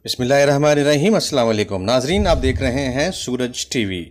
بسم اللہ الرحمن الرحیم۔ السلام علیکم ناظرین، آپ دیکھ رہے ہیں سورج T V.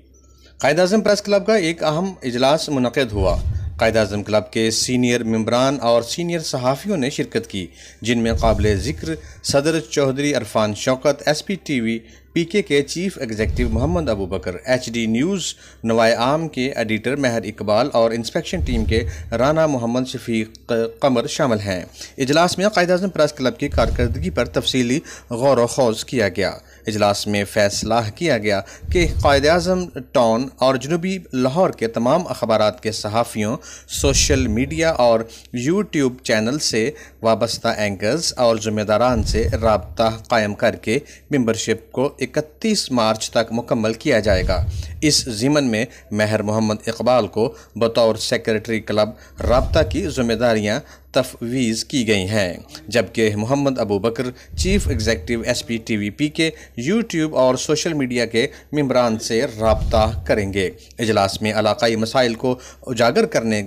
Quaid Azam press club کا ایک اہم اجلاس منعقد ہوا۔ قائد اعظم کلب کے سینئر ممبران اور سینئر صحافیوں نے شرکت کی، جن میں قابل ذکر صدر چودھری عرفان شوکت، S P T V P کے چیف ایگزیکٹو محمد ابو بکر، ایچ ڈی نیوز نوائے عام کے ایڈیٹر مہر اقبال اور انسپیکشن ٹیم کے رانا محمد شفیق قمر شامل ہیں۔ اجلاس میں قائد اعظم پریس کلب کی کارکردگی پر تفصیلی غور و خوض کیا گیا۔ اجلاس میں فیصلہ کیا گیا کہ قائد اعظم ٹاؤن اور جنوبی لاہور کے تمام اخبارات کے صحافیوں، سوشل میڈیا اور یوٹیوب چینل سے وابستہ اینکرز اور ذمہ داران سے رابطہ قائم کر کے ممبرشپ کو 31 مارچ تک مکمل کیا جائے گا۔ اس ضمن میں مہر محمد اقبال کو بطور سیکرٹری کلب رابطہ کی ذمہ داریاں تفویض کی گئی ہیں، جبکہ Muhammad Abu Bakr chief executive S P T V P K YouTube اور سوشل میڈیا کے ممبران سے رابطہ کریں گے۔ اجلاس میں علاقائی مسائل کو اجاگر کرنے،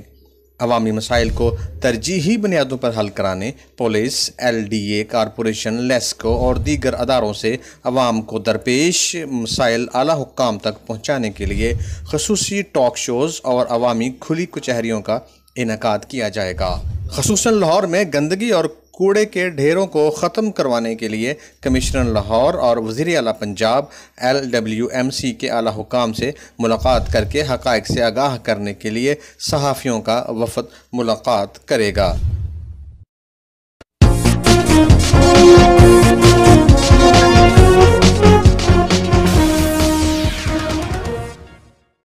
عوامی مسائل کو ترجیحی بنیادوں پر حل کرانے، police, L D A, corporation, LESCO اور دیگر اداروں سے عوام کو درپیش مسائل اعلیٰ حکام تک پہنچانے کے لیے خصوصی ٹاک شوز اور عوامی کھلی کچہریوں کا انعقاد کیا جائے گا۔ خصوصاً لاہور میں گندگی اور کوڑے کے ڈھیروں کو ختم کروانے کے لیے کمشنر لاہور اور وزیر اعلیٰ پنجاب LWMC کے اعلیٰ حکام سے ملاقات کر کے حقائق سے آگاہ کرنے کے لیے صحافیوں کا وفد ملاقات کرے گا۔